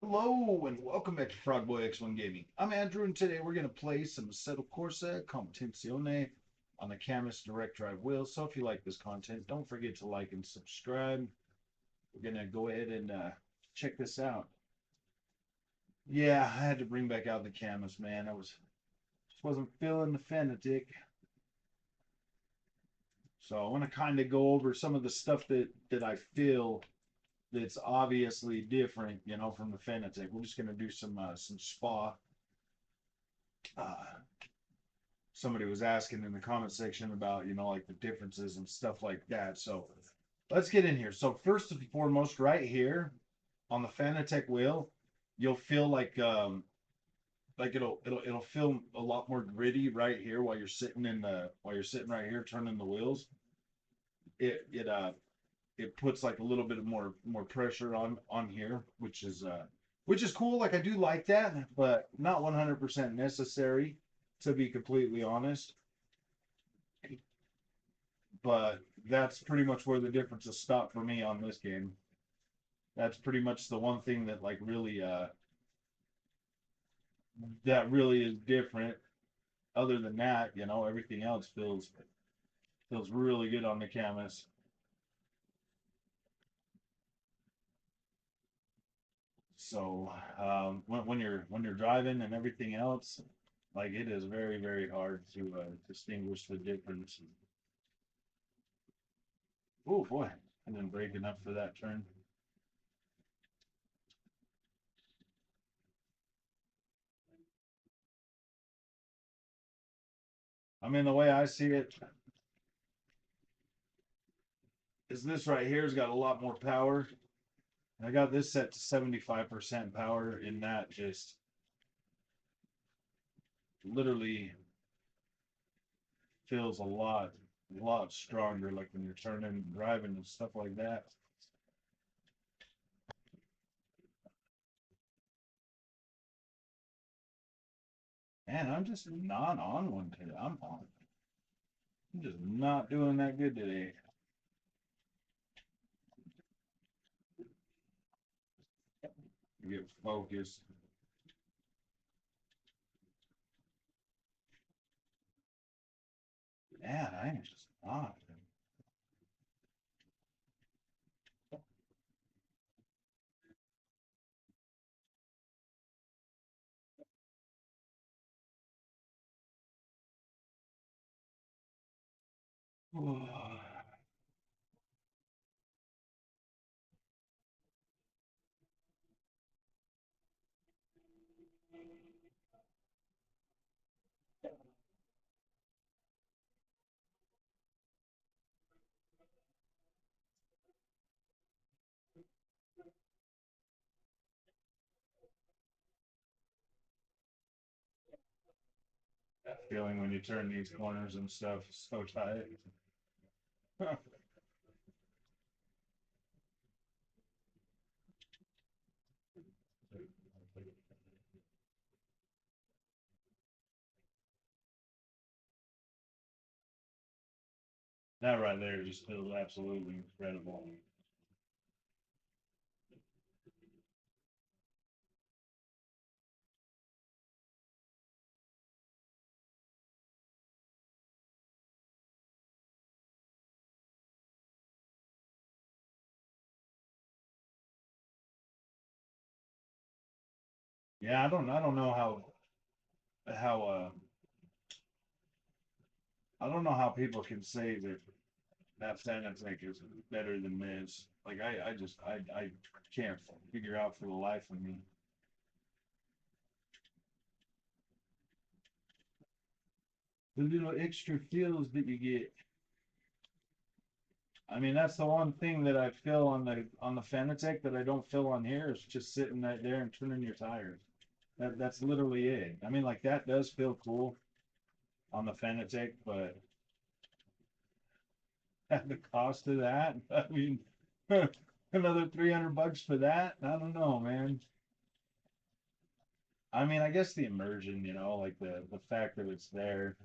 Hello and welcome back to Frogboy X1 Gaming. I'm Andrew and today we're going to play some Assetto Corsa Competizione on the CAMMUS direct drive wheels. So if you like this content, don't forget to like and subscribe. We're going to go ahead and check this out. Yeah, I had to bring back out the CAMMUS, man. Just wasn't feeling the Fanatec. So I want to kind of go over some of the stuff that I feel that's obviously different, from the Fanatec. We're just going to do some spa. Uh, Somebody was asking in the comment section about, like the differences and stuff like that. So let's get in here. So first and foremost, right here on the Fanatec wheel, you'll feel like it'll feel a lot more gritty right here while you're sitting right here turning the wheels. It puts like a little bit of more pressure on here, which is cool. Like I do like that, but not 100% necessary, to be completely honest. But that's pretty much where the differences stop for me on this game. That's pretty much the one thing that like really that really is different. Other than that, everything else feels really good on the canvas. So when you're driving and everything else, like it is very hard to distinguish the difference. Oh boy, I didn't brake enough for that turn. I mean, the way I see it is this right here's got a lot more power. I got this set to 75% power, and that just literally feels a lot stronger, like when you're turning and driving and stuff like that. Man, I'm just not on one today. I'm just not doing that good today. Get focused. Man, I am just not. That feeling when you turn these corners and stuff is so tight. That right there just feels absolutely incredible. Yeah, I don't know how I don't know how people can say that Fanatec is better than this. Like I can't figure out for the life of me. The little extra feels that you get. I mean, that's the one thing that I feel on the Fanatec that I don't feel on here is just sitting right there and turning your tires. That's literally it. I mean, like that does feel cool on the Fanatec, but at the cost of that, I mean, another $300 for that. I don't know, man. I mean, I guess the immersion, like the fact that it's there.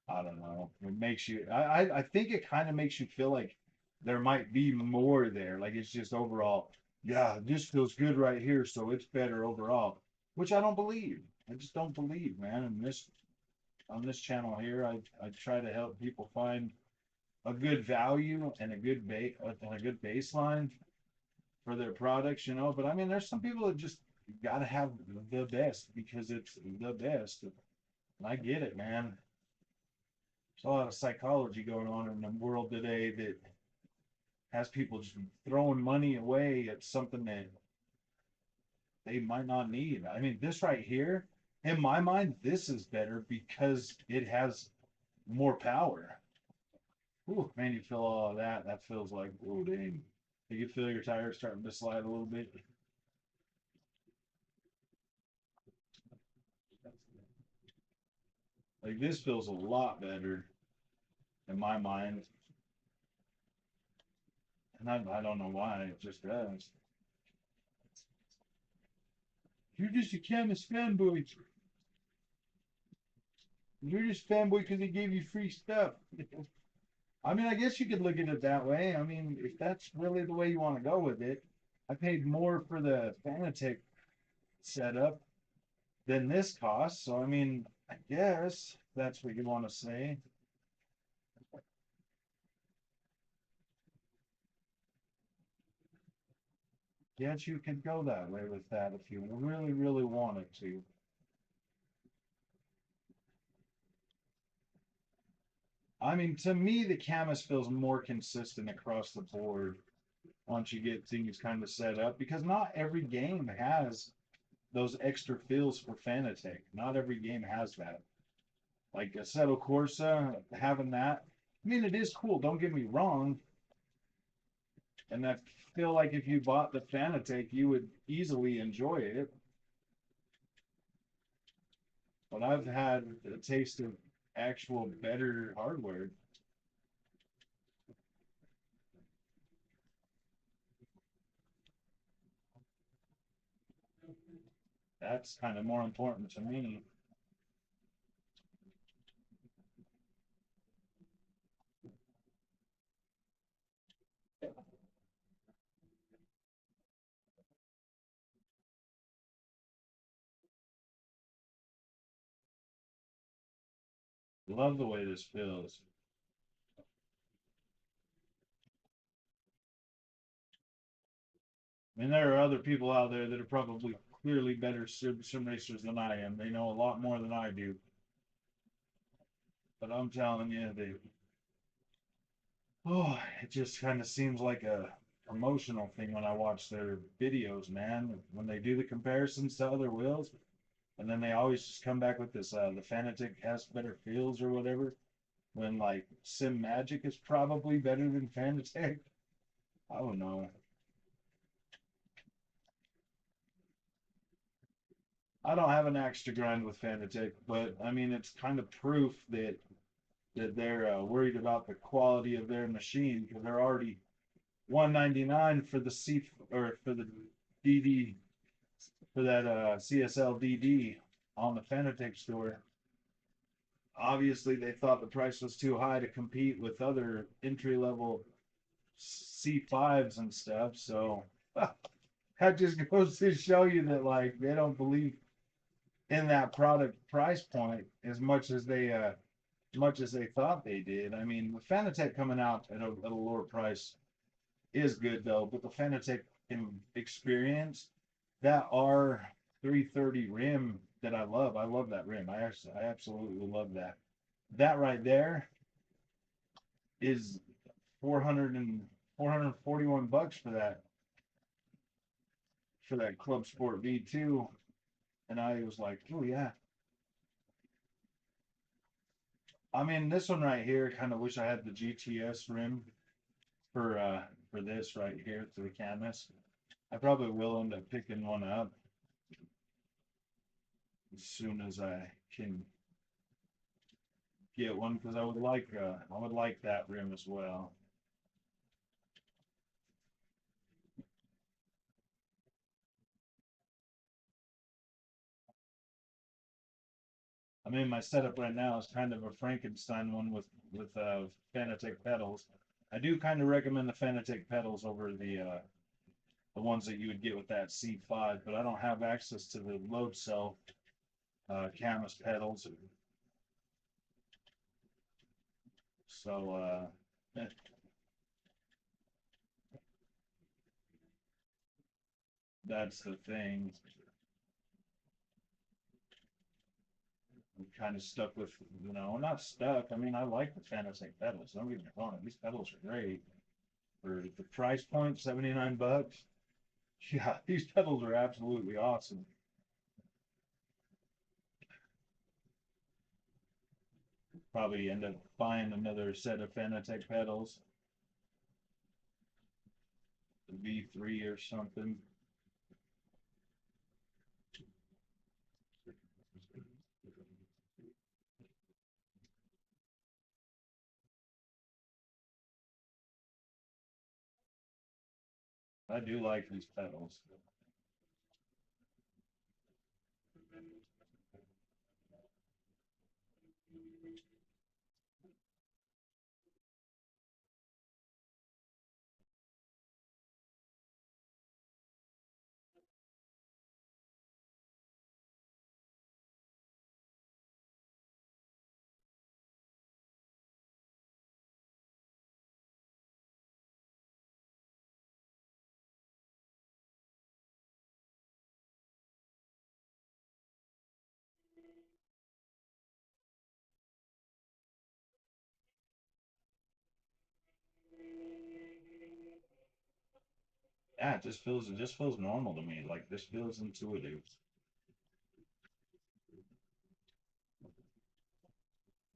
I don't know. It makes you. I think it kind of makes you feel like there might be more there. Like it's just overall. yeah, this feels good right here, so it's better overall, which I don't believe. I just don't believe, man. And this on this channel here, I try to help people find a good value and a good baseline for their products, you know. But I mean, there's some people that just gotta have the best because it's the best. And I get it, man. There's a lot of psychology going on in the world today that has people just throwing money away at something that they might not need. I mean, this right here, in my mind, this is better because it has more power. Ooh, man, you feel all of that. That feels like, oh, dang. You can feel your tires starting to slide a little bit. Like, this feels a lot better in my mind. And I don't know why, it just does. You're just a CAMMUS fanboy. You're just fanboy because he gave you free stuff. I mean, I guess you could look at it that way. I mean, if that's really the way you want to go with it, I paid more for the Fanatec setup than this cost. So, I mean, I guess that's what you want to say. Yes, you could go that way with that if you really, really wanted to. I mean, to me, the canvas feels more consistent across the board once you get things kind of set up because not every game has those extra feels for Fanatec. Not every game has that. Like Assetto Corsa, having that. I mean, it is cool. Don't get me wrong. And I feel like if you bought the Fanatec, you would easily enjoy it. But I've had a taste of actual better hardware. That's kind of more important to me. Love the way this feels. I mean, there are other people out there that are probably clearly better sim racers than I am. They know a lot more than I do. But I'm telling you, it just kind of seems like a promotional thing when I watch their videos, man. When they do the comparisons to other wheels, and then they always just come back with this, the Fanatec has better feels or whatever. When like Sim Magic is probably better than Fanatec. I don't know. I don't have an axe to grind with Fanatec, but I mean it's kind of proof that they're worried about the quality of their machine because they're already 199 for the C or for the DD for that CSL DD on the Fanatec store. Obviously, they thought the price was too high to compete with other entry level C5s and stuff. So that just goes to show you that like they don't believe in that product price point as much as they thought they did. I mean, with Fanatec coming out at a lower price is good though, but the Fanatec experience, that R330 rim that I love that rim. I absolutely love that. That right there is 400 and 441 bucks for that Club Sport V2. And I was like, oh yeah. I mean, this one right here, kind of wish I had the GTS rim for this right here for the canvas. I probably will end up picking one up as soon as I can get one because I would like that rim as well. I mean, my setup right now is kind of a Frankenstein one with Fanatec pedals. I do kind of recommend the Fanatec pedals over the the ones that you would get with that C5, but I don't have access to the load cell CAMMUS pedals. So that's the thing. I'm kind of stuck with, not stuck. I mean, I like the Fanatec pedals. Don't get me wrong. These pedals are great. For the price point, $79. Yeah, these pedals are absolutely awesome. Probably end up buying another set of Fanatec pedals, the V3 or something. I do like these pedals. Yeah, it just feels normal to me. Like this feels intuitive.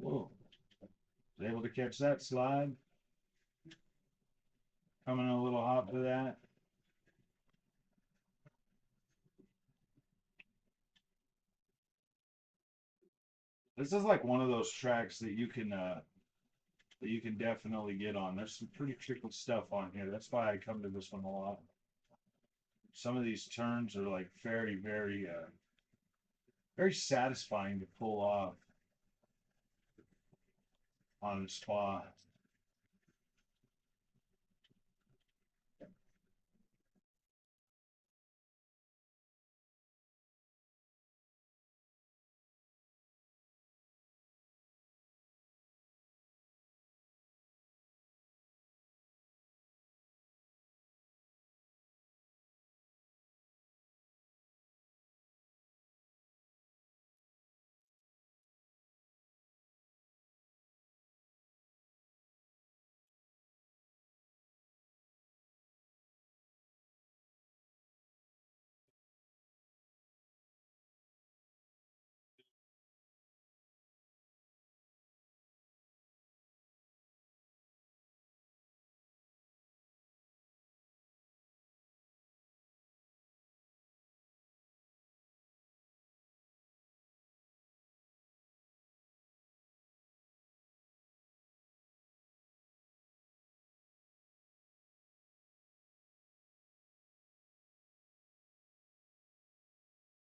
Whoa. Was able to catch that slide. Coming a little hot for that. This is like one of those tracks that you can definitely get on. There's some pretty tricky stuff on here. That's why I come to this one a lot. Some of these turns are like very, very, very satisfying to pull off on the spot.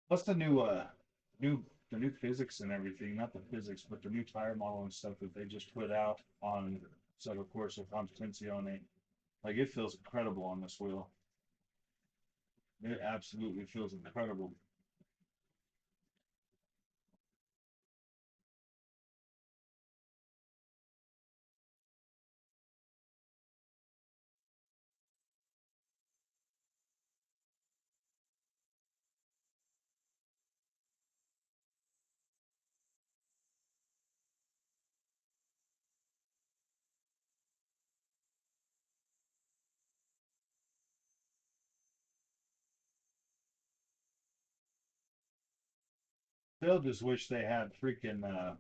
What's new the new physics and everything, not the physics, but the new tire model and stuff that they just put out on Assetto Corsa Competizione. Like it feels incredible on this wheel. It absolutely feels incredible. They'll just wish they had freaking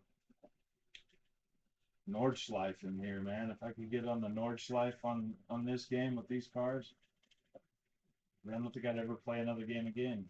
Nordschleife in here, man. If I could get on the Nordschleife on this game with these cars, then I don't think I'd ever play another game again.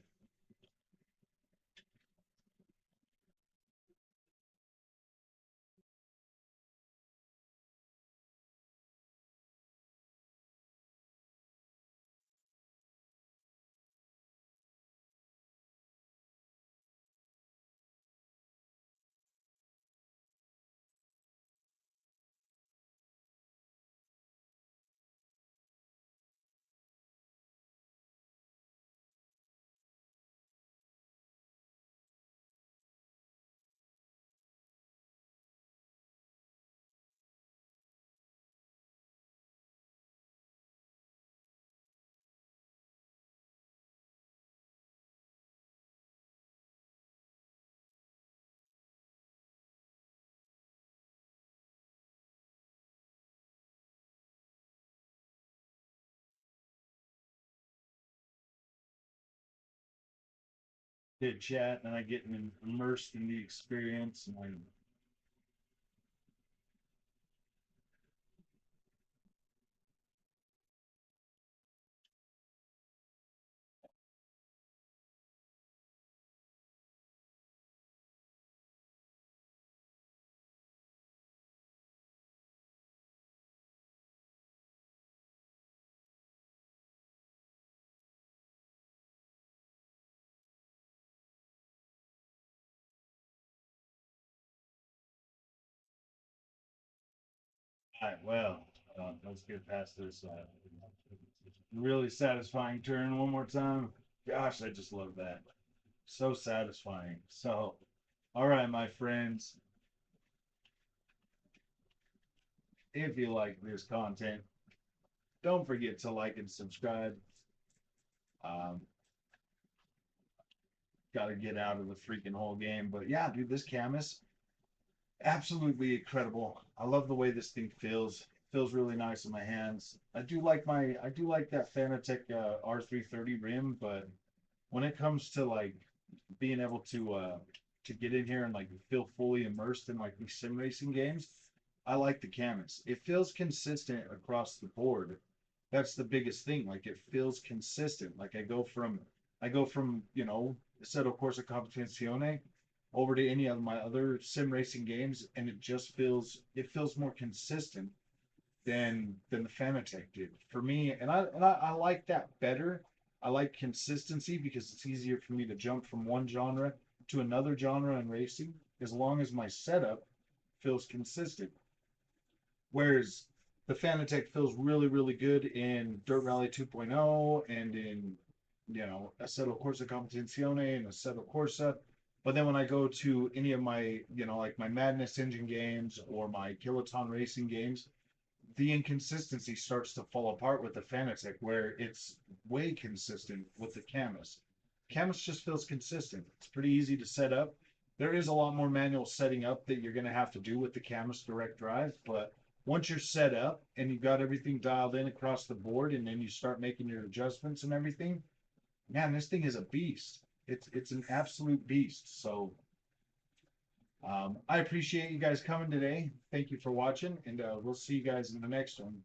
did chat, and I get immersed in the experience. And all right, well, let's get past this really satisfying turn one more time. Gosh, I just love that. So satisfying. So, all right, my friends, if you like this content, don't forget to like and subscribe. Um, Got to get out of the freaking whole game. But yeah, dude, this CAMMUS, absolutely incredible. I love the way this thing feels. Feels really nice in my hands. I do like that Fanatec R330 rim, but when it comes to like being able to get in here and like feel fully immersed in like these sim racing games, I like the CAMMUS. It feels consistent across the board. That's the biggest thing. Like it feels consistent. Like I go from, Assetto Corsa Competizione over to any of my other sim racing games, and it feels more consistent than the Fanatec did for me. And I like that better. I like consistency because it's easier for me to jump from one genre to another genre in racing as long as my setup feels consistent. Whereas the Fanatec feels really, really good in Dirt Rally 2.0 and in, Assetto Corsa Competizione and Assetto Corsa. But then when I go to any of my, like my Madness Engine games or my Kiloton Racing games, the inconsistency starts to fall apart with the Fanatec, where it's way consistent with the CAMMUS. CAMMUS just feels consistent. It's pretty easy to set up. There is a lot more manual setting up that you're going to have to do with the CAMMUS direct drive, but once you're set up and you've got everything dialed in across the board, and then you start making your adjustments and everything, man, this thing is a beast. It's an absolute beast. So I appreciate you guys coming today. Thank you for watching, and we'll see you guys in the next one.